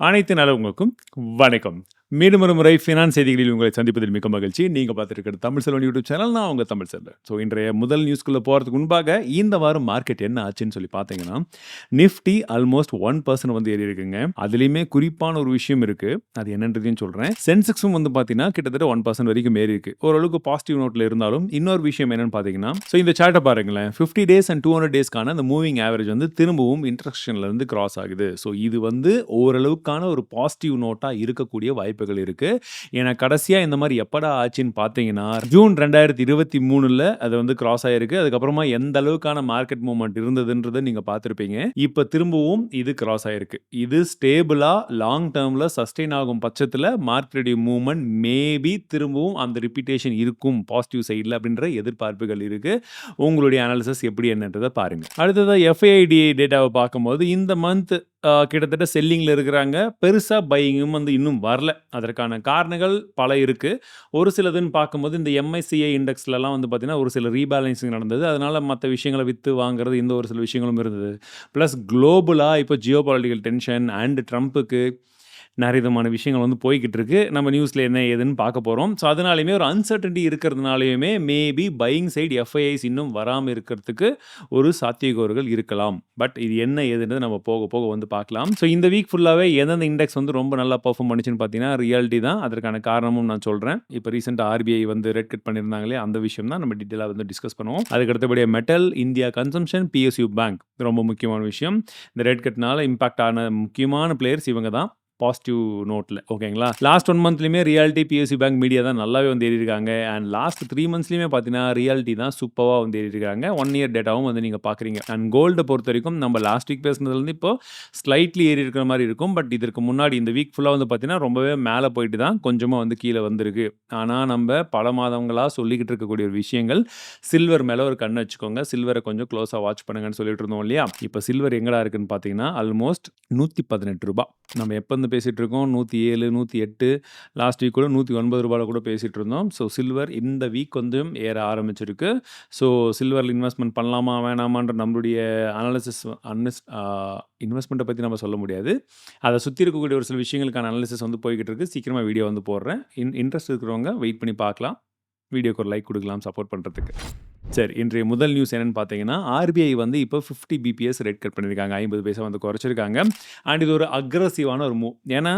அனைத்து நல்லவங்களுக்கும் வணக்கம். மீண்டும் ஒரு முறை ஃபினான்ஸ் செய்திகளில் உங்களை சந்திப்பதில் மிக்க மகிழ்ச்சி. நீங்க பார்த்துருக்கிறது தமிழ் செல்வன் யூடியூப் சேனல். நான் உங்க தமிழ் செல்வன். ஸோ இன்றைய முதல் நியூஸ்க்குள்ள போறதுக்கு முன்பாக இந்த வாரம் மார்க்கெட் என்ன ஆச்சுன்னு சொல்லி பார்த்தீங்கன்னா, நிஃப்டி ஆல்மோஸ்ட் 1% வந்து ஏறி இருக்குங்க. அதுலயுமே குறிப்பான ஒரு விஷயம் இருக்கு. அது என்னன்றதையும் சொல்றேன். சென்செக்ஸும் வந்து பார்த்தீங்கன்னா கிட்டத்தட்ட 1% வரைக்கும் ஏறி இருக்கு. ஓரளவுக்கு பாசிட்டிவ் நோட்ல இருந்தாலும் இன்னொரு விஷயம் என்னன்னு பார்த்தீங்கன்னா, ஸோ இந்த சார்ட்டை பாருங்களேன். 50 டேஸ் அண்ட் 200 டேஸ்க்கான அந்த மூவிங் ஆவரேஜ் வந்து திரும்பவும் இன்டர்செக்ஷன்ல இருந்து கிராஸ் ஆகுது. ஸோ இது வந்து ஓரளவுக்கான ஒரு பாசிட்டிவ் நோட்டா இருக்கக்கூடிய வாய்ப்புகள் இருக்கு. ஏன்னா கடைசியா இந்த மாதிரி எப்படா ஆச்சுன்னு பார்த்தீங்கன்னா, ஜூன் 2023ல அது வந்து கிராஸ் ஆயிருக்கு. அதுக்கப்புறமா எந்த அளவுக்கான மார்க்கெட் மூவ்மெண்ட் இருந்ததுன்றதை நீங்க பார்த்திருப்பீங்க. இப்ப திரும்பவும் இது கிராஸ் ஆயிருக்கு. இது ஸ்டேபிளா லாங் டேர்ம்ல சஸ்டெயின் ஆகும் பட்சத்துல மார்க்கெட் மூவ்மெண்ட் மேபி திரும்பவும் அந்த ரிப்பீட்டேஷன் இருக்கும் பாசிட்டிவ் சைடில் அப்படின்ற எதிர்பார்ப்புகள் இருக்கு. உங்களுடைய அனாலிசிஸ் எப்படி என்னன்றதை பாருங்க. அடுத்ததா FIID டேட்டாவை பார்க்கும்போது இந்த மந்த் கிட்டத்தட்ட செல்லிங்கில் இருக்கிறாங்க. பெருசாக பையிங்கும் வந்து இன்னும் வரல. அதற்கான காரணங்கள் பல இருக்குது. ஒரு சிலதுன்னு பார்க்கும்போது இந்த MSCI இண்டெக்ஸ்லலாம் வந்து பார்த்திங்கன்னா ஒரு சில ரீபேலன்சிங் நடந்தது. அதனால் மற்ற விஷயங்களை விற்று வாங்குறது இந்த ஒரு சில விஷயங்களும் இருந்தது. ப்ளஸ் குளோபலாக இப்போ ஜியோ பொலிட்டிக்கல் டென்ஷன் அண்ட் ட்ரம்ப்புக்கு நிறைய விதமான விஷயங்கள் வந்து போய்கிட்டு இருக்கு. நம்ம நியூஸில் என்ன ஏதுன்னு பார்க்க போகிறோம். ஸோ அதனாலையுமே ஒரு அன்சர்டனிட்டி இருக்கிறதுனாலையுமே மேபி பையிங் சைடு FIIs இன்னும் வராமல் இருக்கிறதுக்கு ஒரு சாத்தியக்கூறுகள் இருக்கலாம். பட் இது என்ன ஏதுன்றது நம்ம போக போக வந்து பார்க்கலாம். ஸோ இந்த வீக் ஃபுல்லாகவே எந்தெந்த இண்டெக்ஸ் வந்து ரொம்ப நல்லா பர்ஃபார்ம் பண்ணிச்சுன்னு பார்த்தீங்கன்னா ரியாலிட்டி தான். அதற்கான காரணமும் நான் சொல்கிறேன். இப்போ ரீசெண்டாக RBI வந்து ரேட் கட் பண்ணியிருந்தாங்களே அந்த விஷயம் தான் நம்ம டீட்டெயிலாக வந்து டிஸ்கஸ் பண்ணுவோம். அதுக்கு அடுத்தபடியாக metal, India consumption, PSU bank ரொம்ப முக்கியமான விஷயம். இந்த ரேட் கட்னால இம்பாக்ட் ஆன முக்கியமான பிளேயர்ஸ் இவங்க தான். பாசிட்டிவ் நோட்டில் ஓகேங்களா. லாஸ்ட் 1 மந்த்லையுமே ரியாலிட்டி, PSU பேங்க், மீடியா தான் நல்லாவே வந்து ஏறி இருக்காங்க. அண்ட் லாஸ்ட் 3 மந்த்ஸ்லையுமே பார்த்தீங்கன்னா ரியாலிட்டி தான் சூப்பராக வந்து ஏறி இருக்காங்க. 1 இயர் டேட்டாவும் வந்து நீங்கள் பார்க்குறீங்க. அண்ட் கோல்டை பொறுத்த வரைக்கும் நம்ம லாஸ்ட் வீக் பேசுனதுலேருந்து இப்போ ஸ்லைட்லி ஏறி இருக்கிற மாதிரி இருக்கும். பட் இதற்கு முன்னாடி இந்த வீக் ஃபுல்லாக வந்து பார்த்தீங்கன்னா ரொம்பவே மேலே போயிட்டு தான் கொஞ்சமாக வந்து கீழே வந்திருக்கு. ஆனால் நம்ம பல மாதங்களாக சொல்லிக்கிட்டு இருக்கக்கூடிய ஒரு விஷயங்கள், சில்வர் மேலே ஒரு கண்ணு வச்சுக்கோங்க, சில்வரை கொஞ்சம் க்ளோஸாக வாட்ச் பண்ணுங்கன்னு சொல்லிட்டு இருந்தோம் இல்லையா. இப்போ சில்வர் எங்கடா இருக்குன்னு பார்த்தீங்கன்னா ஆல்மோஸ்ட் ₹118. நம்ம எப்போ வந்து பேசிகிட்டு இருக்கோம் 107, 108, லாஸ்ட் வீக் கூட ₹109 கூட பேசிகிட்டு இருந்தோம். ஸோ சில்வர் இந்த வீக் வந்து ஏற ஆரம்பிச்சிருக்கு. ஸோ சில்வரில் இன்வெஸ்ட்மெண்ட் பண்ணலாமா வேணாமான்ற நம்மளுடைய அனாலிசிஸ் இன்வெஸ்ட்மெண்ட்டை பற்றி நம்ம சொல்ல முடியாது. அதை சுற்றி இருக்கக்கூடிய ஒரு சில விஷயங்களுக்கான அனாலிசிஸ் வந்து போய்கிட்டு இருக்குது. சீக்கிரமாக வீடியோ வந்து போடுறேன். இன்ட்ரெஸ்ட் இருக்கிறவங்க வெயிட் பண்ணி பார்க்கலாம். வீடியோக்கு ஒரு லைக் கொடுக்கலாம் சப்போர்ட் பண்ணுறதுக்கு. சரி, இன்றைய முதல் நியூஸ் என்னென்னு பார்த்தீங்கன்னா, RBI வந்து இப்போ 50 BPS ரேட் கட் பண்ணியிருக்காங்க. 50 பைசா வந்து குறைச்சிருக்காங்க. அண்ட் இது ஒரு அக்ரஸிவான ஒரு மூவ். ஏன்னா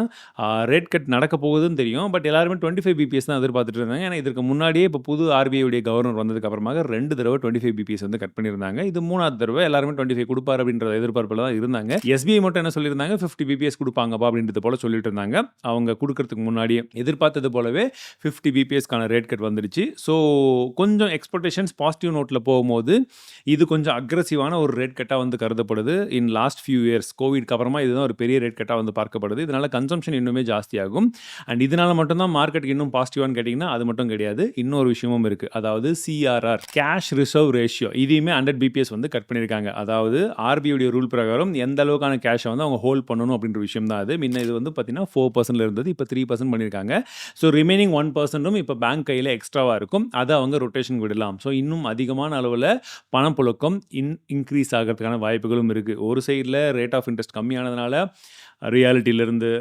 ரேட் கட் நடக்க போகுதுன்னு தெரியும். பட் எல்லாருமே 25 BPS தான் எதிர்பார்த்துட்டு இருந்தாங்க. ஏன்னா இதற்கு முன்னாடியே இப்போ புது RBI உடைய கவர்னர் வந்ததுக்கு அப்புறமாக 2 தடவை 25 BPS வந்து கட் பண்ணியிருந்தாங்க. இது 3வது தடவை எல்லாருமே 25 கொடுப்பார் அப்படின்ற எதிர்பார்ப்பில் தான் இருந்தாங்க. SBI மட்டும் என்ன சொல்லியிருந்தாங்க, 50 BPS கொடுப்பாங்கப்பா அப்படின்றது போல சொல்லிட்டு இருந்தாங்க. அவங்க கொடுக்கறதுக்கு முன்னாடியே எதிர்பார்த்தது போலவே 50 BPSக்கான ரேட் கட் வந்துடுச்சு. ஸோ கொஞ்சம் எக்ஸ்பெக்டேஷன்ஸ் பாசிட்டிவ் நோட்டில் போகும்போது இது கொஞ்சம் அக்ரஸிவான ஒரு ரேட் கட்டாக வந்து கருதப்படுது. இன் லாஸ்ட் ஃபியூ இயர்ஸ் கோவிட்க்கு அப்புறமா இதுதான் ஒரு பெரிய ரேட் கட்டாக வந்து பார்க்கப்படுது. இதனால கன்சம்ஷன் இன்னுமே ஜாஸ்தியாகும். அண்ட் இதனால மட்டும்தான் மார்க்கெட்டுக்கு இன்னும் பாசிட்டிவான்னு கேட்டிங்கன்னா அது மட்டும் கிடையாது. இன்னொரு விஷயமும் இருக்குது. அதாவது CRR, கேஷ் ரிசர்வ் ரேஷியோ, இதையுமே 100 BPS வந்து கட் பண்ணியிருக்காங்க. அதாவது RBI உடைய ரூல் பிரகாரம் எந்த அளவுக்கான கேஷை வந்து அவங்க ஹோல்ட் பண்ணணும் அப்படின்ற விஷயம் தான் அது. முன்ன இது வந்து பார்த்தீங்கன்னா 4% இருந்தது, இப்போ 3% பண்ணியிருக்காங்க. ஸோ ரிமைனிங் 1%ம் இப்போ பேங்க் கையில் எக்ஸ்ட்ராவாக இருக்கும். அதை அவங்க ரொட்டேஷன் விடலாம். ஸோ இன்னும் அதிகமான அளவில் பணப்புழக்கம் இன்க்ரீஸ் ஆகிறதுக்கான வாய்ப்புகளும் இருக்குது. ஒரு சைடில் ரேட் ஆஃப் இன்ட்ரெஸ்ட் கம்மியானதுனால ரியாலிட்டியிலேருந்து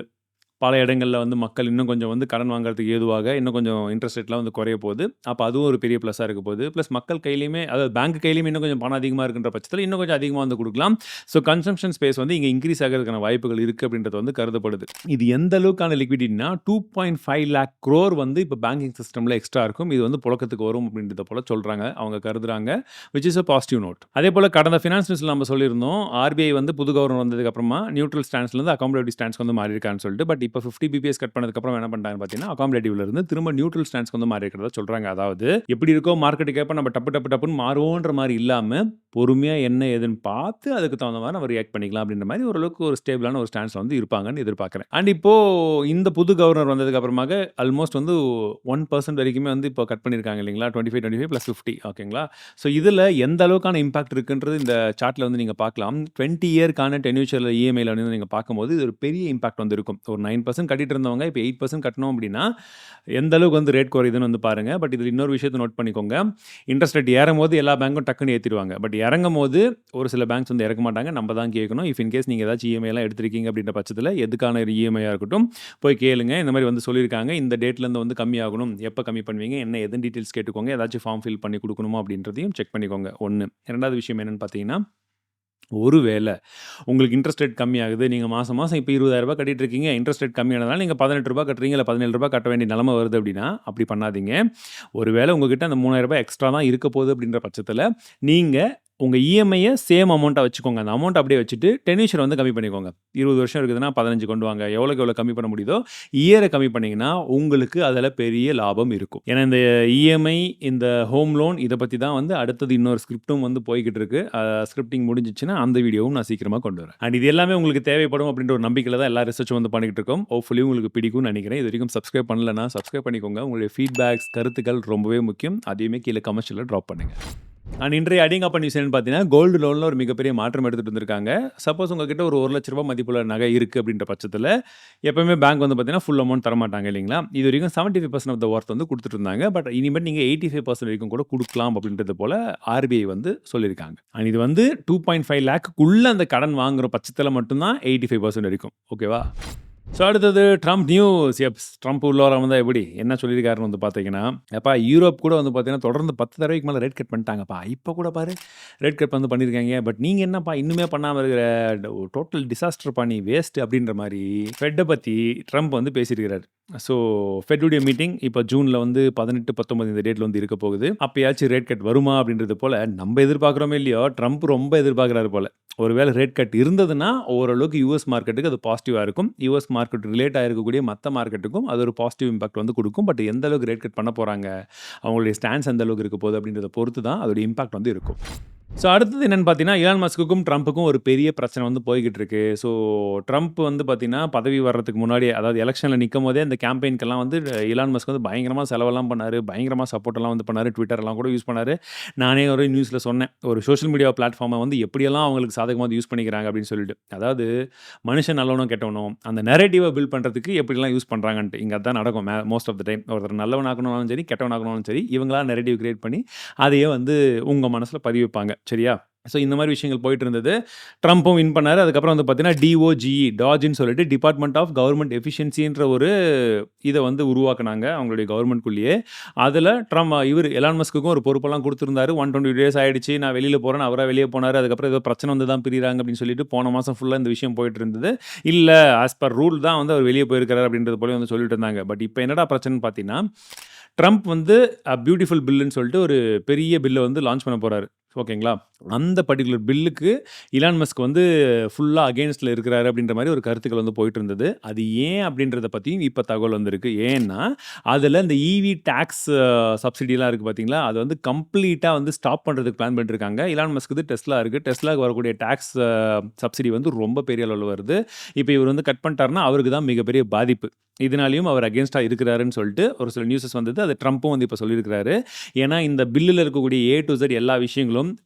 பல இடங்களில் வந்து மக்கள் இன்னும் கொஞ்சம் வந்து கடன் வாங்குறதுக்கு ஏதுவாக இன்னும் கொஞ்சம் இன்ட்ரெஸ்ட் ரேட்லாம் வந்து குறைய போகுது. அப்போ அதுவும் ஒரு பெரிய ப்ளஸ்ஸாக இருக்க போகுது. ப்ளஸ் மக்கள் கையிலையுமே, அதாவது பேங்க் கையிலையுமே இன்னும் கொஞ்சம் பணம் அதிகமாக இருக்கின்ற பட்சத்தில் இன்னும் கொஞ்சம் அதிகமாக வந்து கொடுக்கலாம். ஸோ கன்சம்ஷன் ஸ்பேஸ் வந்து இங்கே இன்க்ரீஸ் ஆகிறதுக்கான வாய்ப்புகள் இருக்குது அப்படின்றது வந்து கருதப்படுது. இது எந்த அளவுக்கான லிக்விடிட்டினா 2.5 lakh crore வந்து இப்போ பேங்கிங் சிஸ்டமில் எக்ஸ்ட்ரா இருக்கும். இது வந்து புழக்கத்துக்கு வரும் அப்படின்றத போல சொல்கிறாங்க, அவங்க கருதுறாங்க. Which is a positive note. அதே போல் கடந்த ஃபினான்ஸ் நியூஸில் நம்ம சொல்லியிருந்தோம், RBI வந்து புது கவர்னர் வந்ததுக்கு அப்புறமா நியூட்ரல் ஸ்டான்ஸ்லேருந்து அகாமடேட்டிவ் ஸ்டான்ஸ் வந்து மாறி இருக்கான்னு சொல்லிட்டு. பட் இப்போ 50 BPS கட் பண்ணதுக்கப்புறம் என்ன பண்ணிட்டாங்கன்னு பார்த்தீங்கன்னா அகாமடேட்டிவ்ல இருந்து திரும்ப நியூட்ரல் ஸ்டான்ஸ்க்கு வந்து மாறி இருக்கிறதா சொல்கிறாங்க. அதாவது எப்படி இருக்கோ மார்க்கெட்டுக்கு ஏற்ப நம்ம டப்புன்னு மாறுவோன்ற மாதிரி இல்லாமல் பொறுமையாக என்ன ஏதுன்னு பார்த்து அதுக்கு தகுந்த மாதிரி நம்ம ரியாக்ட் பண்ணிக்கலாம் அப்படின்ற மாதிரி ஓரளவுக்கு ஒரு ஸ்டேபிளான ஒரு ஸ்டான்ஸில் வந்து இருப்பாங்கன்னு எதிர்பார்க்குறேன். அண்ட் இப்போது இந்த புது கவர்னர் வந்ததுக்கு அப்புறமாக ஆல்மோஸ்ட் வந்து 1% வரைக்குமே வந்து இப்போ கட் பண்ணியிருக்காங்க இல்லைங்களா. 25 + 50 ஓகேங்களா. ஸோ இதில் எந்த அளவுக்கான இம்பாக்ட் இருக்குன்றது இந்த சார்ட்டில் வந்து நீங்கள் பார்க்கலாம். 20 இயர்க்கான டென்யூச்சரில் EMIயில் வந்து நீங்கள் பார்க்கும்போது இது ஒரு பெரிய இம்பாக்ட் வந்து இருக்கும். ஒரு 9 9% கட்டிட்டு இருந்தவங்க இப்போ 8% கட்டணும் அப்படின்னா எந்த அளவுக்கு வந்து ரேட் குறையுதுன்னு வந்து பாருங்க. பட் இதில் இன்னொரு விஷயத்தை நோட் பண்ணிக்கோங்க. இன்ட்ரெஸ்ட் ரேட் ஏறும்போது எல்லா பேங்க்கும் டக்குன்னு ஏற்றிடுவாங்க. பட் இறங்கும்போது ஒரு சில பேங்க்ஸ் வந்து இறக்க மாட்டாங்க. நம்ம தான் கேட்கணும். இஃப் இன்கேஸ் நீங்கள் ஏதாச்சும் இஎம்ஐலாம் எடுத்திருக்கீங்க அப்படின்ற பட்சத்தில் எதுக்கான இஎம்ஐயாக இருக்கட்டும் போய் கேளுங்க. இந்த மாதிரி வந்து சொல்லியிருக்காங்க. இந்த டேட்லேருந்து வந்து கம்மியாகணும். எப்போ கம்மி பண்ணுவீங்க, என்ன எதுன்னு டீட்டெயில்ஸ் கேட்டுக்கோங்க. ஏதாச்சும் ஃபார்ம் ஃபில் பண்ணி கொடுக்கணுமா அப்படின்றதையும் செக் பண்ணிக்கோங்க. 1. 2வது விஷயம் என்னன்னு பார்த்தீங்கன்னா, ஒருவேளை உங்களுக்கு இன்ட்ரெஸ்ட் ரேட் கம்மியாகுது. நீங்க மாசம் மாசம் இப்ப ரூ. 20,000 கட்டிட்டு இருக்கீங்க. இன்ட்ரெஸ்ட் ரேட் கம்மியானதால நீங்க ரூ. 18 கட்டுறீங்க, இல்ல ரூ. 17 கட்ட வேண்டிய நிலைமை வருது அப்படின்னா, அப்படி பண்ணாதீங்க. ஒருவேளை உங்ககிட்ட அந்த ரூ. 3,000 எக்ஸ்ட்ரா தான் இருக்க போகுது அப்படின்ற பட்சத்தில, நீங்க உங்க இஎம்ஐய சேம் அமௌண்ட்டா வச்சுக்கோங்க. அந்த அமௌண்ட் அப்படியே வச்சுட்டு டென்யூச்சர் வந்து கம்மி பண்ணிக்கோங்க. 20 வருஷம் இருக்குதுன்னா 15 கொண்டு வாங்க. எவ்வளோக்கு எவ்வளோ கம்மி பண்ண முடியுதோ, இயர கம்மி பண்ணீங்கன்னா, உங்களுக்கு அதில பெரிய லாபம் இருக்கும். ஏன்னா இந்த இஎம்ஐ, இந்த ஹோம் லோன் இத பத்தி தான் வந்து அடுத்தது இன்னொரு ஸ்கிரிப்டும் வந்து போய்க்கிட்டு இருக்கு. ஸ்கிரிப்டிங் முடிஞ்சிச்சுன்னா, அந்த வீடியோவும் நான் சீக்கிரமா கொண்டு வரேன். அண்ட் இது எல்லாமே உங்களுக்கு தேவைப்படும் அப்படின்ற ஒரு நம்பிக்கையில தான் எல்லா ரிசர்ச்சும் வந்து பண்ணிக்கிட்டு இருக்கோம். ஹோப்ஃபுல்லி உங்களுக்கு பிடிக்கும்னு நினைக்கிறேன். இதுவரைக்கும் சப்ஸ்கிரைப் பண்ணலன்னா, சப்ஸ்கிரைப் பண்ணிக்கோங்க. உங்களுடைய ஃபீட்பேக்ஸ், கருத்துக்கள் ரொம்பவே முக்கியம். அதையுமே கீழ கமெண்ட்ஸ்ல ட்ராப் பண்ணுங்க. அண்ட் இன்றைய அடிங்கப்பா நியூஸ் என்னன்னு பார்த்தீங்கன்னா, கோல்டு லோன்ல ஒரு மிகப்பெரிய மாற்றம் எடுத்துட்டு வந்திருக்காங்க. சப்போஸ் உங்ககிட்ட ஒரு ரூ. 1,00,000 மதிப்புள்ள நகை இருக்கு அப்படின்ற பட்சத்தில, எப்பவுமே பேங்க் வந்து பார்த்தீங்கன்னா, ஃபுல் அமௌண்ட் தரமாட்டாங்க இல்லைங்களா? இதுவரைக்கும் 75% ஆஃப் த ஒர்த் வந்து குடுத்துட்டு இருந்தாங்க. பட் இனிமேல் நீங்க 85% வரைக்கும் கூட குடுக்கலாம் அப்படின்றது போல ஆர்பிஐ வந்து சொல்லியிருக்காங்க. அண்ட் இது வந்து 2.5 லேக்குக்குள்ள அந்த கடன் வாங்குற பட்சத்தில மட்டும் தான் 85% வரைக்கும். ஓகேவா? ஸோ அடுத்தது ட்ரம்ப் நியூஸ். ட்ரம்ப் உள்ளார வந்தா எப்படி? என்ன சொல்லியிருக்காருன்னு வந்து பார்த்தீங்கன்னா, எப்பா யூரோப் கூட வந்து பார்த்தீங்கன்னா, தொடர்ந்து 10 தடவைக்கு மேல ரேட் கட் பண்ணிட்டாங்கப்பா. இப்ப கூட பாரு ரேட் கட் வந்து பண்ணியிருக்காங்க. பட் நீங்க என்னப்பா இன்னுமே பண்ணாம இருக்கிற? டோட்டல் டிசாஸ்டர்ப்பா நீ வேஸ்ட் அப்படின்ற மாரி ஃபெட்ட பத்தி ட்ரம்ப் வந்து பேசியிருக்கிறாரு. ஸோ ஃபெட்டுடைய மீட்டிங் இப்போ ஜூன்ல வந்து 18, 19 இந்த டேட்ல வந்து இருக்க போகுது. அப்பயாச்சும் ரேட் கட் வருமா அப்படின்றது போல நம்ம எதிர்பார்க்குறோமோ இல்லையோ, ட்ரம்ப் ரொம்ப எதிர்பார்க்குறாரு போல. ஒருவேளை ரேட் கட் இருந்ததுன்னா, ஓரளவுக்கு யுஎஸ் மார்க்கெட்டுக்கு அது பாசிட்டிவா இருக்கும். யுஎஸ் மார்க்கெட் ரிலேட் ஆயிருக்கக்கூடிய மத்த மார்க்கெட்டுக்கும் அது ஒரு பாசிட்டிவ் இம்பாக்ட் வந்து குடுக்கும். பட் எந்த அளவுக்கு ரேட் கட் பண்ண போறாங்க, அவங்களுடைய ஸ்டாண்ட்ஸ் எந்த அளவுக்கு இருக்க போகுது அப்படின்றத பொறுத்து தான் அதோட இம்பாக்ட் வந்து இருக்கும். ஸோ அடுத்தது என்னன்னு பார்த்தீங்கன்னா, இலான் மஸ்க்குக்கும் ட்ரம்ப்புக்கும் ஒரு பெரிய பிரச்சனை வந்து போய்க்கிட்டு இருக்கு. ஸோ ட்ரம்ப் வந்து பார்த்தீங்கன்னா, பதவி வர்றதுக்கு முன்னாடியே அதாவது எலக்ஷன்ல நிக்கும்போதே அந்த கேம்பெயின்க்கெல்லாம் வந்து இலான் மஸ்க் வந்து பயங்கரமா செலவெல்லாம் பண்ணாரு. பயங்கரமா சப்போர்ட்லாம் வந்து பண்ணாரு. ட்விட்டர்லாம் கூட யூஸ் பண்ணாரு. நானே ஒரு நியூஸ்ல சொன்னேன். ஒரு சோஷியல் மீடியா பிளாட்ஃபார்ம வந்து எப்படியெல்லாம் அவங்களுக்கு சாதகமா வந்து யூஸ் பண்ணிக்கிறாங்க அப்படின்னு சொல்லிட்டு. அதாவது மனுஷன் நல்லவனோ கெட்டவனோ, அந்த நரேட்டிவ பில்ட் பண்றதுக்கு எப்படிலாம் யூஸ் பண்றாங்கன்ட்டு. இங்க அதான் நடக்கும் மோஸ்ட் ஆஃப் த டைம். ஒருத்தர் நல்லவனாக்கணும்னாலும் சரி, கெட்டவனாக்கணும்னாலும் சரி, இவங்களா நரேட்டிவ் கிரியேட் பண்ணி அதையே வந்து உங்க மனசுல பதிய வைப்பாங்க. சரியா? ஸோ இந்த மாதிரி விஷயங்கள் போயிட்டு இருந்தது. ட்ரம்ப்பும் வின் பண்ணாரு. அதுக்கப்புறம் வந்து பார்த்தீங்கன்னா, டிஓஜிஇ டாஜ்ன்னு சொல்லிட்டு டிபார்ட்மெண்ட் ஆஃப் கவர்ன்மென்ட் எஃபிஷியன்சின்ற ஒரு இத வந்து உருவாக்குனாங்க அவங்களுடைய கவர்ன்மென்ட்குள்ளேயே. அதில எலான் மஸ்க்குக்கும் ஒரு பொறுப்பெல்லாம் குடுத்திருந்தாரு. 120 டேஸ் ஆயிடுச்சு. நான் வெளியில போறேன்னு அவரா வெளிய போனாரு. அதுக்கப்புறம் ஏதோ பிரச்சனை வந்து தான் பிரியிறாங்க அப்படின்னு சொல்லிட்டு போன மாசம் ஃபுல்லா இந்த விஷயம் போயிட்டு இருந்தது. இல்ல ஆஸ் பர் ரூல் தான் வந்து அவர் வெளிய போயிருக்காரு அப்படின்றது போல வந்து சொல்லிட்டு இருந்தாங்க. பட் இப்ப என்னடா பிரச்சனைன்னு பார்த்தீங்கன்னா, ட்ரம்ப் வந்து பியூட்டிஃபுல் பில்லுன்னு சொல்லிட்டு ஒரு பெரிய பில்ல வந்து லான்ச் பண்ண போறாரு. ஓகேங்களா? அந்த பர்ட்டிகுலர் பில்லுக்கு இலான் மஸ்க் வந்து ஃபுல்லா அகைன்ஸ்ட்ல இருக்கிறாரு அப்படின்ற மாரி ஒரு கருத்துக்கள் வந்து போயிட்டு இருந்தது. அது ஏன் அப்படின்றத பத்தியும் இப்ப தகவல் வந்திருக்கு. ஏன்னா, அதுல இந்த ஈவி டாக்ஸ் சப்சிடிலாம் இருக்கு பார்த்தீங்களா? அது வந்து கம்ப்ளீட்டா வந்து ஸ்டாப் பண்றதுக்கு பிளான் பண்ணிட்டுருக்காங்க. இலான் மஸ்க்கு டெஸ்லா இருக்கு. டெஸ்லாக்கு வரக்கூடிய டாக்ஸ் சப்சிடி வந்து ரொம்ப பெரிய அளவுல வருது. இப்ப இவர் வந்து கட் பண்ணிட்டாருன்னா, அவருக்கு தான் மிகப்பெரிய பாதிப்பு. இதனாலயும் அவர் அகைன்ஸ்ட்டா இருக்கிறாருன்னு சொல்லிட்டு ஒரு சில நியூஸஸ் வந்தது. அது ட்ரம்ப்பும் வந்து இப்ப சொல்லியிருக்கிறாரு. ஏன்னா, இந்த பில்லுல இருக்கக்கூடிய ஏ டூ இசட் எல்லா விஷயங்களும்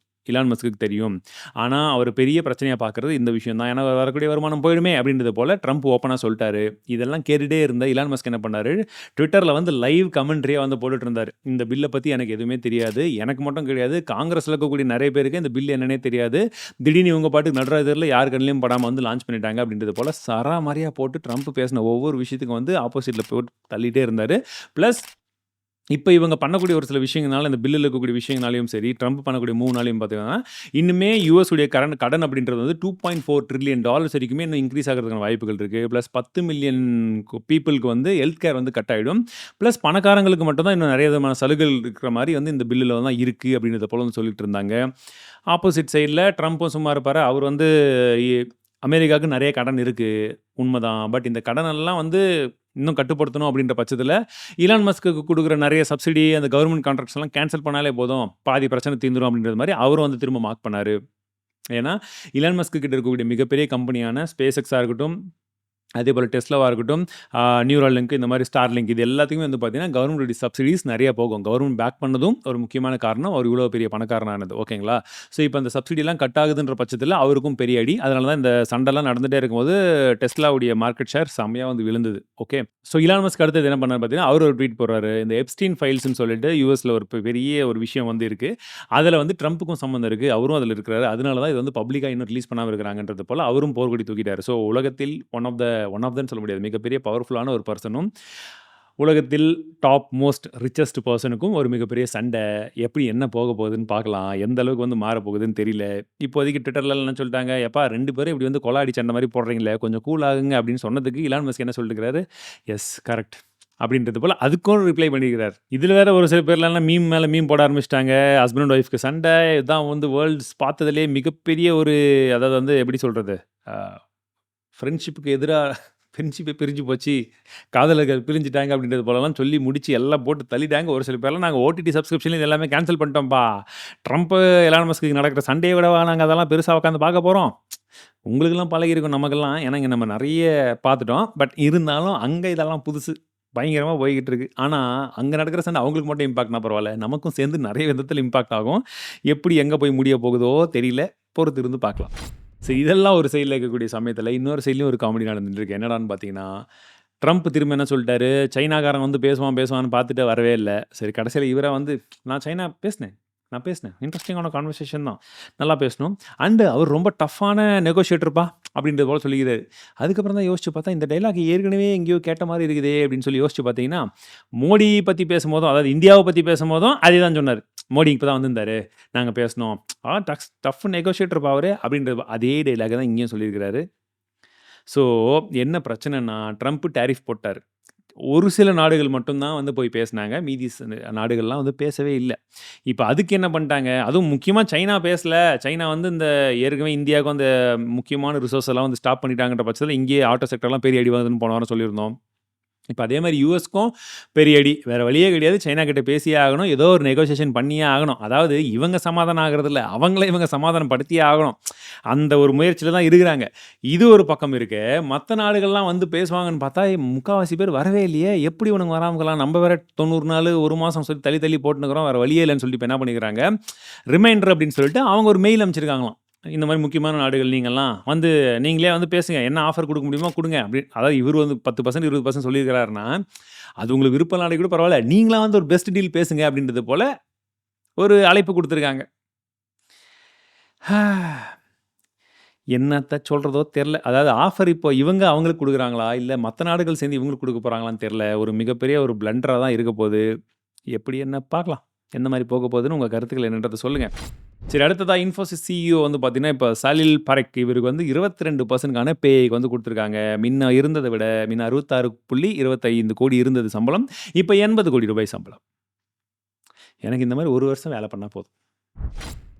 இலான் மஸ்க்குக்கு தெரியும். ஆனா, அவர் பெரிய பிரச்சனையா பார்க்குறது இந்த விஷயம் தான். ஏன்னா, வரக்கூடிய வருமானம் போயிடுமே அப்படின்றது போல ட்ரம்ப் ஓப்பனா சொல்ட்டாரு. இதெல்லாம் கேட்டுட்டே இருந்த இலான் மஸ்க் என்ன பண்ணாரு, ட்விட்டர்ல வந்து லைவ் கமெண்ட்ரியா வந்து போட்டுட்டு இருந்தாரு. இந்த பில்ல பத்தி எனக்கு எதுவுமே தெரியாது. எனக்கு மட்டும் கிடையாது. காங்கிரஸ்ல இருக்கக்கூடிய நெறைய பேருக்கு இந்த பில் என்னன்னே தெரியாது. திடீர்னு இவங்க பாட்டுக்கு நடுராத்திரில யார் கண்ணிலயும் படாம வந்து லான்ச் பண்ணிட்டாங்க அப்படின்றது போல சராமாரியா போட்டு ட்ரம்ப் பேசின ஒவ்வொரு விஷயத்துக்கும் வந்து ஆப்போசிட்ல போட்டு தள்ளிட்டே இருந்தாரு. பிளஸ் இப்ப இவங்க பண்ணக்கூடிய ஒரு சில விஷயங்கள்னால, இந்த பில்லுல இருக்கக்கூடிய விஷயங்கள்னாலயும் சரி, ட்ரம்ப் பண்ணக்கூடிய மூவ்னாலயும் பார்த்தீங்கன்னா, இன்னுமே யுஎஸ் உடைய கடன் அப்படின்றது வந்து $2.4 டிரில்லியன் வரைக்குமே இன்னும் இன்கிரீஸ் ஆகுறதுக்கான வாய்ப்புகள் இருக்கு. பிளஸ் 10 மில்லியன் பீப்பிள்க்கு வந்து ஹெல்த் கேர் வந்து கட் ஆயிடும். பிளஸ் பணக்காரங்களுக்கு மட்டும் தான் இன்னும் நெறைய விதமான சலுகைகள் இருக்கிற மாரி வந்து இந்த பில்லுல தான் இருக்கு அப்படின்றத போல வந்து சொல்லிட்டு இருந்தாங்க. ஆப்போசிட் சைட்ல ட்ரம்ப்பும் சும்மா இருப்பாரா? அவர் வந்து எ அமெரிக்காவுக்கு நெறைய கடன் இருக்கு. உண்மதான். பட் இந்த கடனெல்லாம் வந்து இன்னும் கட்டுப்படுத்தணும் அப்படின்ற பட்சத்தில, இலான் மஸ்க்குக்கு குடுக்குற நெறைய சப்சிடி, அந்த கவர்ன்மென்ட் கான்ட்ராக்ட்ஸ் எல்லாம் கேன்சல் பண்ணாலே போதும். பாதி பிரச்சனை தீர்ந்துரும் அப்படின்றது மாரி அவரும் வந்து திரும்ப மார்க் பண்ணாரு. ஏன்னா, இலான் மஸ்க் கிட்ட இருக்கக்கூடிய மிகப்பெரிய கம்பெனியான SpaceXஆ இருக்கட்டும், அதேபோல டெஸ்லாவா இருக்கட்டும், நியூராலிங்க் இந்த மாரி ஸ்டார்லிங்க் இது எல்லாத்துக்குமே வந்து பார்த்தீங்கன்னா, கவர்மெண்ட்டுடைய சப்சிடிஸ் நெறைய போகும். கவர்மெண்ட் பேக் பண்ணதும் ஒரு முக்கியமான காரணம், அவர் இவ்வளோ பெரிய பணக்காரனானது. ஓகேங்களா? ஸோ, இப்ப அந்த சப்சிடிலாம் கட் ஆகுதுன்ற பட்சத்தில அவருக்கும் பெரிய அடி. அதனால தான் இந்த சண்டைலாம் நடந்துட்டே இருக்கும்போது, டெஸ்லாவுடைய மார்க்கெட் ஷேர் செம்மையா வந்து விழுந்தது. ஓகே. ஸோ, இலான் மஸ்க் அடுத்தது என்ன பண்ணாரு பார்த்தீங்கன்னா, அவரு ஒரு ட்வீட் போடுறாரு. இந்த எப்ஸ்டீன் ஃபைல்ஸ்ன்னு சொல்லிட்டு யுஎஸ்ல ஒரு பெரிய ஒரு விஷயம் வந்து இருக்கு. அதில வந்து ட்ரம்ப்புக்கும் சம்மந்தம் இருக்கு. அவரும் அதில இருக்கிறாரு. அதனால தான் இது வந்து பப்ளிக்கா இன்னும் ரிலீஸ் பண்ணாம இருக்கிறாங்கன்றது போல அவரும் போர்க்கொடி தூக்கிட்டாரு. ஸோ, உலகத்தில் ஒன் ஆஃப் தன்னு சொல்ல முடியாது. மிகப்பெரிய பவர்ஃபுல்லான ஒரு பெர்சனும், உலகத்தில் டாப் மோஸ்ட் ரிச்செஸ்ட் பெர்சனுக்கும் ஒரு மிகப்பெரிய சண்டை. எப்படி என்ன போக போகுதுன்னு பார்க்கலாம். எந்த அளவுக்கு வந்து மாறப்போகுதுன்னு தெரியல. இப்போதைக்கு ட்விட்டர்ல என்ன சொல்லிட்டாங்க, "எப்பா 2 பேரும் இப்படி வந்து கொலாடி சண்டை மாரி போடுறீங்களே, கொஞ்சம் கூல் ஆகுங்க" அப்படின்னு சொன்னதுக்கு இலான் மஸ்க் என்ன சொல்லிட்டுருக்காரு, "எஸ் கரெக்ட்." அப்படின்றது போல அதுக்கும் ரிப்ளை பண்ணியிருக்கிறார். இதில வேற ஒரு சில பேர்லாம் மீம் மேல மீம் போட ஆரம்பிச்சுட்டாங்க. ஹஸ்பண்ட் அண்ட் ஒய்ஃப்க்கு சண்டை. இதான் வந்து வேர்ல்ட்ஸ் பார்த்ததிலேயே மிகப்பெரிய ஒரு அதாவது வந்து எப்படி சொல்றது? அ ஃப்ரெண்ட்ஷிப்புக்கு எதிரா ஃப்ரெண்ட்ஷிப்பே பிரிஞ்சு போச்சு. காதலர்கள் பிரிஞ்சுட்டாங்க அப்படின்றது போலலாம் சொல்லி முடிச்சு எல்லாம் போட்டு தள்ளிட்டாங்க. ஒரு சில பேர்லாம் நாங்க ஓடிடி சப்ஸ்கிரிப்ஷன் இது எல்லாமே கேன்சல் பண்ணிட்டோம்ப்பா. ட்ரம்ப், எலான் மஸ்க்கு நடக்கிற சண்டைய விடவா நாங்க அதெல்லாம் பெருசா உட்காந்து பார்க்க போறோம். உங்களுக்கெல்லாம் பழகியிருக்கும் நமக்கெல்லாம். ஏன்னா இங்க நம்ம நெறைய பார்த்துட்டோம். பட் இருந்தாலும் அங்க இதெல்லாம் புதுசு. பயங்கரமா போய்க்கிட்டு இருக்கு. ஆனா, அங்க நடக்கிற சண்டை அவங்களுக்கு மட்டும் இம்பாக்ட்னா பரவால்ல. நமக்கும் சேர்ந்து நெறைய விதத்தில இம்பாக்ட் ஆகும். எப்படி எங்க போய் முடிய போகுதோ தெரியல. பொறுத்து இருந்து பார்க்கலாம். சரி இதெல்லாம் ஒரு சைடுல இருக்கக்கூடிய சமயத்தில, இன்னொரு சைட்லயும் ஒரு காமெடி நடந்துட்டு இருக்கு. என்னடான்னு பார்த்தீங்கன்னா, ட்ரம்ப் திரும்ப என்ன சொல்ட்டாரு, சைனாக்காரன் வந்து பேசுவான் பேசுவான்னு பார்த்துட்டு வரவே இல்ல. சரி கடைசியில இவரா வந்து, நான் பேசினேன். இன்ட்ரஸ்டிங்கான கான்வர்சேஷன் தான். நல்லா பேசினோம். அவர் ரொம்ப டஃப்பான நெகோஷியேட்டர்ப்பா அப்படின்றது போல சொல்லிக்கிறாரு. அதுக்கப்புறம் தான் யோசிச்சு பார்த்தா, இந்த டயலாக் ஏற்கனவே எங்கேயோ கேட்ட மாரி இருக்குதே அப்படின்னு சொல்லி யோசிச்சு பார்த்தீங்கன்னா, மோடி பத்தி பேசும்போதும், அதாவது இந்தியாவ பத்தி பேசும்போதும் அதே தான் சொன்னாரு. மோடி இப்ப தான் வந்திருந்தாரு. நாங்க பேசினோம். டஃப் நெகோஷியேட்டர்ப்பா அவரு அப்படின்றது அதே டயலாக தான் இங்கேயும் சொல்லியிருக்கிறாரு. ஸோ என்ன பிரச்சனைன்னா, ட்ரம்ப் டாரிஃப் போட்டாரு. ஒரு சில நாடுகள் மட்டும் தான் வந்து போய் பேசினாங்க. மீதி நாடுகள்லாம் வந்து பேசவே இல்ல. இப்ப அதுக்கு என்ன பண்ணிட்டாங்க, அதுவும் முக்கியமா சைனா பேசல. சைனா வந்து இந்த ஏற்கனவே இந்தியாவுக்கு அந்த முக்கியமான ரிசோர்ஸ் எல்லாம் வந்து ஸ்டாப் பண்ணிட்டாங்கன்ற பட்சத்தில இங்கேயே ஆட்டோ செக்டர்லாம் பெரிய அடி வாங்குதுன்னு போன வாரம் சொல்லியிருந்தோம். இப்ப அதே மாரி யுஎஸ்க்கும் பெரிய அடி. வேற வழியே கிடையாது. சைனா கிட்ட பேசியே ஆகணும். ஏதோ ஒரு நெகோசியேஷன் பண்ணியே ஆகணும். அதாவது இவங்க சமாதானம் ஆகுறதில்ல. அவங்கள இவங்க சமாதானப்படுத்தியே ஆகணும். அந்த ஒரு முயற்சியில தான் இருக்கிறாங்க. இது ஒரு பக்கம் இருக்க, மத்த நாடுகள்லாம் வந்து பேசுவாங்கன்னு பார்த்தா, முக்காவாசி பேர் வரவே இல்லையே! எப்படி இவனுங்க வராம இருக்கலாம்? நம்ம வேற 90 நாளு, 1 மாசம் சொல்லி தள்ளி தள்ளி போட்டுன்னுருக்கிறோம். வேற வழியே இல்லன்னு சொல்லிட்டு இப்ப என்ன பண்ணிக்கிறாங்க, ரிமைண்டர் அப்படின்னு சொல்லிட்டு அவங்க ஒரு மெயில் அனுப்பிச்சிருக்காங்களாம். இந்த மாரி முக்கியமான நாடுகள் நீங்கலாம் வந்து நீங்களே வந்து பேசுங்க. என்ன ஆஃபர் குடுக்க முடியுமோ குடுங்க. அதாவது இவரு வந்து 10% 20% சொல்லியிருக்கிறாருன்னா, அது உங்களுக்கு விருப்ப நாடு கூட பரவால்ல. நீங்களா வந்து ஒரு பெஸ்ட் டீல் பேசுங்க அப்படின்றது போல ஒரு அழைப்பு குடுத்துருக்காங்க. என்னத்த சொல்றதோ தெர்ல. அதாவது ஆஃபர் இப்போ இவங்க அவங்களுக்கு குடுக்குறாங்களா? இல்ல மத்த நாடுகள் சேர்ந்து இவங்களுக்கு குடுக்க போறாங்களான்னு தெர்ல. ஒரு மிகப்பெரிய ஒரு பிளண்டரா தான் இருக்க போது. எப்படி என்ன பார்க்கலாம். எந்த மாரி போக போகுதுன்னு உங்க கருத்துக்கள் என்னன்றத சொல்லுங்க. சரி அடுத்ததா இன்ஃபோசிஸ் சிஇஓ வந்து பார்த்தீங்கன்னா, இப்ப சலில் பரக் இவருக்கு வந்து 22%க்கான பே வந்து குடுத்துருக்காங்க. முன்ன இருந்தத விட முன்ன 66.25 கோடி இருந்தது சம்பளம். இப்ப 80 கோடி ரூபாய் சம்பளம். எனக்கு இந்த மாரி 1 வருஷம் வேல பண்ணா போதும்.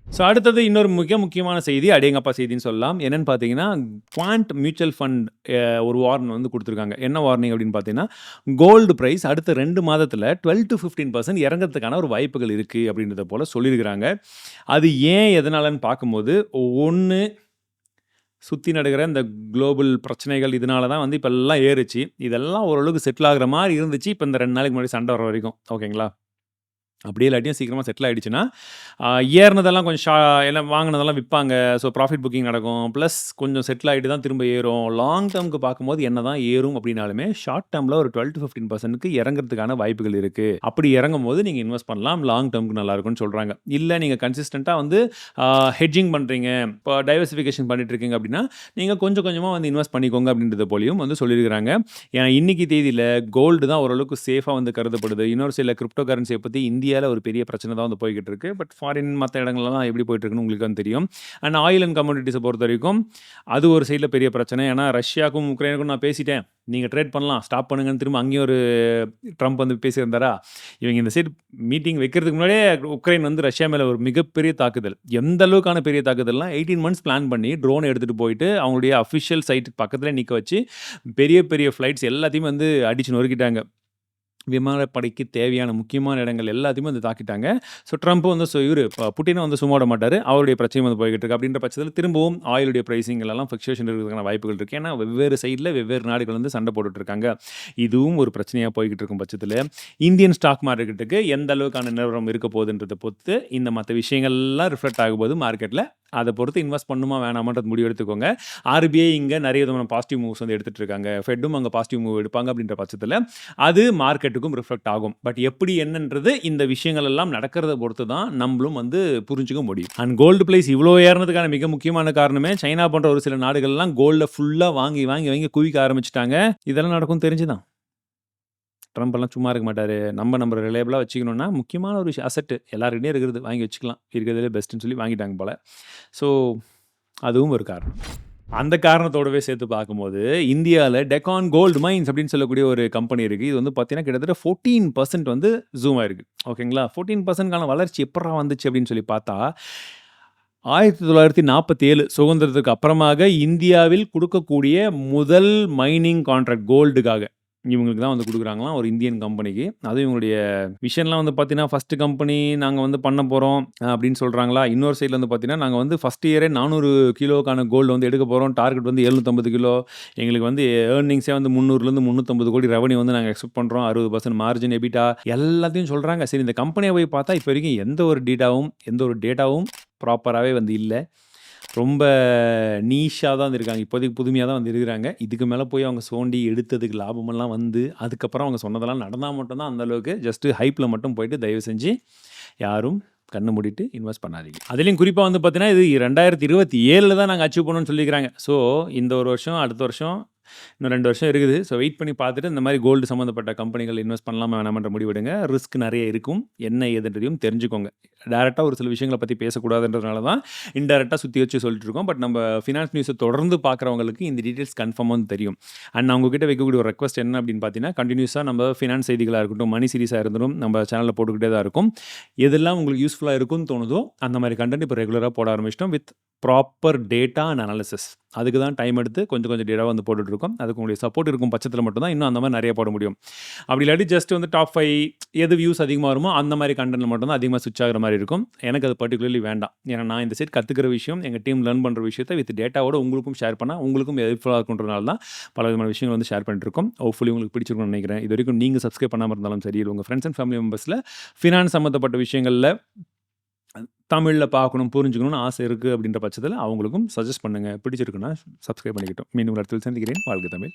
ஸோ அடுத்தது இன்னொரு முக்கியமான செய்தி, அடேங்கப்பா செய்தின்னு சொல்லலாம். என்னன்னு பார்த்தீங்கன்னா, குவாண்ட் மியூச்சுவல் ஃபண்ட் ஒரு வார்ன் வந்து குடுத்துருக்காங்க. என்ன வார்னிங் அப்படின்னு பார்த்தீங்கன்னா, கோல்டு பிரைஸ் அடுத்த 2 மாதத்தில 12-15% இறங்கறதுக்கான ஒரு வாய்ப்புகள் இருக்கு அப்படின்றத போல சொல்லியிருக்கிறாங்க. அது ஏன் எதனாலன்னு பார்க்கும்போது, 1 சுத்தி நடக்கிற இந்த குளோபல் பிரச்சனைகள் இதனால தான் வந்து இப்ப எல்லாம் ஏறுச்சு. இதெல்லாம் ஓரளவுக்கு செட்டில் ஆகுற மாரி இருந்துச்சு. இப்ப இந்த 2 நாளைக்கு முன்னாடி சண்டை வர வரைக்கும். ஓகேங்களா? அப்படியே இல்லாட்டியும் சீக்கிரமா செட்டில் ஆயிடுச்சுன்னா, ஏறுனதெல்லாம் கொஞ்சம் எல்லாம் வாங்குனதெல்லாம் விப்பாங்க. ஸோ ப்ராஃபிட் புக்கிங் நடக்கும். ப்ளஸ் கொஞ்சம் செட்டில் ஆயிட்டு தான் திரும்ப ஏறும். லாங் டெர்ம்க்கு பார்க்கும்போது என்னதான் ஏறும் அப்படின்னாலுமே, ஷார்ட் டெர்ம்ல ஒரு 12-15%க்கு இறங்குறதுக்கான வாய்ப்புகள் இருக்கு. அப்படி இறங்கும்போது நீங்க இன்வெஸ்ட் பண்ணலாம். லாங் டெர்ம்க்கு நல்லா இருக்கும்னு சொல்றாங்க. இல்ல நீங்க கன்சிஸ்டன்ட்டா வந்து ஹெட்ஜிங் பண்றீங்க. இப்போ டைவர்சிஃபிகேஷன் பண்ணிட்டு இருக்கீங்க அப்படின்னா, நீங்க கொஞ்சம் கொஞ்சமா வந்து இன்வெஸ்ட் பண்ணிக்கோங்க அப்படின்றத போலயும் வந்து சொல்லியிருக்கிறாங்க. ஏன்னா இன்னைக்கு தேதியில கோல்டு தான் ஓரளவுக்கு சேஃபா வந்து கருதப்படுது. இன்னொரு சில கிரிப்டோ கரன்சிய பத்தி இந்தியால ஒரு பெரிய பிரச்சனை தான் வந்து போய்க்கிட்டு இருக்கு. பட் ஃபாரின் மத்த இடங்கள்லாம் எப்படி போயிட்டு இருக்குன்னு உங்களுக்கு வந்து தெரியும். அண்ட் ஆயில் அண்ட் கமோடிட்டீஸ பொறுத்தவரைக்கும் அது ஒரு சைடுல பெரிய பிரச்சனை. ஏன்னா ரஷ்யாக்கும், உக்ரைனுக்கும் நான் பேசிட்டேன். நீங்க ட்ரேட் பண்ணலாம். ஸ்டாப் பண்ணுங்கன்னு திரும்ப அங்கேயும் ஒரு ட்ரம்ப் வந்து பேசியிருந்தாரா? இவங்க இந்த சைடு மீட்டிங் வைக்கிறதுக்கு முன்னாடியே உக்ரைன் வந்து ரஷ்யா மேல ஒரு மிகப்பெரிய தாக்குதல். எந்த அளவுக்கான பெரிய தாக்குதல்னா 18 மந்த்ஸ் பிளான் பண்ணி ட்ரோன் எடுத்துட்டு போயிட்டு அவங்களுடைய அஃபிஷியல் சைட் பக்கத்திலே நிக்க வச்சு பெரிய பெரிய ஃப்ளைட்ஸ் எல்லாத்தையுமே வந்து அடிச்சு நொறுக்கிட்டாங்க. விமானப்படைக்கு தேவையான முக்கியமான இடங்கள் எல்லாத்தையுமே வந்து தாக்கிட்டாங்க. ஸோ ட்ரம்ப் வந்து இவரு புட்டினும் வந்து சும்மா விட மாட்டாரு. அவருடைய பிரச்சனையும் வந்து போய்க்கிட்டு இருக்கு. அப்படின்ற பட்சத்தில திரும்பவும் ஆயிலுடைய பிரைசிங்ல எல்லாம் ஃப்ளக்சுவேஷன் இருக்கிறதுக்கான வாய்ப்புகள் இருக்கு. ஏன்னா வெவ்வேறு சைட்ல வெவ்வேறு நாடுகள் வந்து சண்டை போட்டுட்டு இருக்காங்க. இதுவும் ஒரு பிரச்சனையா போய்க்கிட்டு இருக்கும் பட்சத்தில, இந்தியன் ஸ்டாக் மார்க்கெட்டுக்கு எந்த அளவுக்கான நிலவரம் இருக்க போகுதுன்றத பொறுத்து இந்த மத்த விஷயங்கள்லாம் ரிஃப்ளெக்ட் ஆகும்போது மார்க்கெட்ல அத பொறுத்து இன்வெஸ்ட் பண்ணுமா வேணாமான்றது முடிவு எடுத்துக்கோங்க. ஆர்பிஐ இங்க நிறைய விதமான பாசிட்டிவ் மூவ்ஸ் வந்து எடுத்துட்டு இருக்காங்க. ஃபெட்டும் அங்க பாசிட்டிவ் மூவ் எடுப்பாங்க அப்படின்ற பட்சத்தில அது மார்க்கெட்டுக்கும் ரிஃப்ளெக்ட் ஆகும். பட் எப்படி என்னன்றது இந்த விஷயங்கள் எல்லாம் நடக்கிறத பொறுத்து தான் நம்மளும் வந்து புரிஞ்சுக்க முடியும். அண்ட் கோல்டு பிரைஸ் இவ்வளோ ஏறினதுக்கான மிக முக்கியமான காரணமே சைனா போன்ற ஒரு சில நாடுகள்லாம் கோல்ட ஃபுல்லா வாங்கி வாங்கி வாங்கி குவிக்க ஆரம்பிச்சுட்டாங்க. இதெல்லாம் நடக்கும் தெரிஞ்சுதான். ட்ரம்ப் எல்லாம் சும்மா இருக்க மாட்டாரு. நம்ம ரிலையபிளா வச்சுக்கணும்னா முக்கியமான ஒரு விஷயம் அசெட் எல்லார்கிட்டயும் இருக்கிறது வாங்கி வச்சுக்கலாம். இருக்கிறதுலே பெஸ்ட்ன்னு சொல்லி வாங்கிட்டாங்க போல. ஸோ அதுவும் ஒரு காரணம். அந்த காரணத்தோடவே சேர்த்து பார்க்கும்போது, இந்தியால டெக்கான் கோல்டு மைன்ஸ் அப்படின்னு சொல்லக்கூடிய ஒரு கம்பெனி இருக்கு. இது வந்து பார்த்தீங்கன்னா, கிட்டத்தட்ட 14% வந்து ஜூம் ஆயிருக்கு. ஓகேங்களா? 14%க்கான வளர்ச்சி எப்புட்றா வந்துச்சு அப்படின்னு சொல்லி பார்த்தா, 1947 சுதந்திரத்துக்கு அப்புறமாக இந்தியாவில் குடுக்கக்கூடிய முதல் மைனிங் கான்ட்ராக்ட் கோல்டுக்காக. இவங்களுக்கு தான் வந்து குடுக்குறாங்களாம் ஒரு இந்தியன் கம்பெனிக்கு. அதுவும் இவங்களுடைய விஷன்லாம் வந்து பார்த்தீங்கன்னா, ஃபர்ஸ்ட் கம்பெனி நாங்க வந்து பண்ண போறோம் அப்படின்னு சொல்றாங்களா. இன்னொரு சைட்ல வந்து பார்த்தீங்கன்னா, நாங்க வந்து ஃபர்ஸ்ட் இயரே 400 கிலோக்கான கோல்டு வந்து எடுக்க போறோம். டார்கெட் வந்து 750 கிலோ. எங்களுக்கு வந்து ஏர்னிங்ஸே வந்து 300லேருந்து 350 கோடி ரெவென்யூ வந்து நாங்க எக்ஸ்பெக்ட் பண்றோம். 60% மார்ஜின், எபிட்டா எல்லாத்தையும் சொல்றாங்க. சரி இந்த கம்பெனிய போய் பார்த்தா இப்போ வரைக்கும் எந்த ஒரு டேட்டாவும் ப்ராப்பராவே வந்து இல்ல. ரொம்ப நீஷா தான் இருக்காங்க. இப்போதைக்கு புதுமையா தான் வந்து இருக்கிறாங்க. இதுக்கு மேல போய் அவங்க சோண்டி எடுத்ததுக்கு லாபமெல்லாம் வந்து, அதுக்கப்புறம் அவங்க சொன்னதெல்லாம் நடந்தா மட்டும் தான் அந்த அளவுக்கு ஜஸ்ட் ஹைப்ல மட்டும் போயிட்டு தயவு செஞ்சு யாரும் கண்ண மூடிட்டு இன்வெஸ்ட் பண்ணாதீங்க. அதிலயும் குறிப்பா வந்து பார்த்தீங்கன்னா, இது 2027ல தான் நாங்க அச்சீவ் பண்ணணும்னு சொல்லியிருக்கிறாங்க. ஸோ இந்த ஒரு வருஷம், அடுத்த வருஷம் இன்னும் 2 வருஷம் இருக்குது. ஸோ வெயிட் பண்ணி பார்த்துட்டு இந்த மாதிரி கோல்டு சம்மந்தப்பட்ட கம்பெனிகள் இன்வெஸ்ட் பண்ணலாமா வேணாமான்ற முடிவெடுங்க. ரிஸ்க் நிறைய இருக்கும். என்ன ஏதுன்றதையும் தெரிஞ்சுக்கோங்க. டைரக்ட்டா ஒரு சில விஷயங்கள பத்தி பேசக்கூடாதுன்றதுனால தான் இன்டைரக்ட்டா சுத்தி வச்சு சொல்லிட்டு இருக்கோம். பட் நம்ம ஃபினான்ஸ் நியூஸ தொடர்ந்து பார்க்குறவங்களுக்கு இந்த டீட்டெயில்ஸ் கன்ஃபார்மா வந்து தெரியும். அண்ட் நான் உங்ககிட்ட வைக்கக்கூடிய ஒரு ரெக்வெஸ்ட் என்ன அப்படின்னு பார்த்தீங்கன்னா, கன்டினியூஸா நம்ம ஃபினான்ஸ் செய்திகளா இருக்கட்டும், மணி சீரிஸா இருந்தாலும் நம்ம சேனல்ல போட்டுக்கிட்டே தான் இருக்கும். எதெல்லாம் உங்களுக்கு யூஸ்ஃபுல்லா இருக்கும்னு தோணுதோ அந்த மாதிரி கன்டென்ட் இப்போ ரெகுலரா போட ஆரம்பிச்சிட்டோம் with proper data and analysis. அதுக்கு தான் டைம் எடுத்து கொஞ்சம் கொஞ்சம் டேட்டா வந்து போட்டுட்ருக்கோம். அதுக்கு உங்களுடைய சப்போர்ட் இருக்கும் பட்சத்தில் மட்டும் தான் இன்னும் அந்த மாதிரி நிறைய போட முடியும். அப்படி இல்லாட்டி ஜஸ்ட் வந்து டாப் 5 எது வியூஸ் அதிகமாக வருமோ அந்த மாதிரி கண்டென்ட்ல மட்டும் தான் அதிகமாக ஸ்விட்ச் ஆகிற மாதிரி இருக்கும். எனக்கு அது பர்டிகுலர்லி வேண்டாம். ஏன்னா நான் இந்த சைட் கற்றுக்கிற விஷயம், எங்கள் டீம் லேர்ன் பண்ணுற விஷயத்தை வித் டேட்டாவோட உங்களுக்கும் ஷேர் பண்ணால் உங்களுக்கும் ஹெல்ப்ஃபுல்லாக இருக்குன்றனால தான் பல விதமான விஷயங்கள் வந்து ஷேர் பண்ணிட்டு இருக்கோம். ஹோப்ஃபுல்லி உங்களுக்கு பிடிச்சிருக்கும்னு நினைக்கிறேன். இது வரைக்கும் நீங்கள் சப்ஸ்கிரைப் பண்ணாமல் இருந்தாலும் சரி, உங்கள் ஃப்ரெண்ட்ஸ் அண்ட் ஃபேமிலி மெம்பர்ஸில் ஃபினான்ஸ் சம்மந்தப்பட்ட விஷயங்களில் தமிழ்ல பார்க்கணும், புரிஞ்சுக்கணும்னு ஆசை இருக்குது அப்படின்ற பட்சத்தில் அவங்களுக்கும் சஜெஸ்ட் பண்ணுங்கள். பிடிச்சிருக்குன்னா சப்ஸ்கிரைப் பண்ணிக்கிட்டோம். மீண்டும் ஒரு இடத்தில் சந்திக்கிறேன். வாழ்க தமிழ்.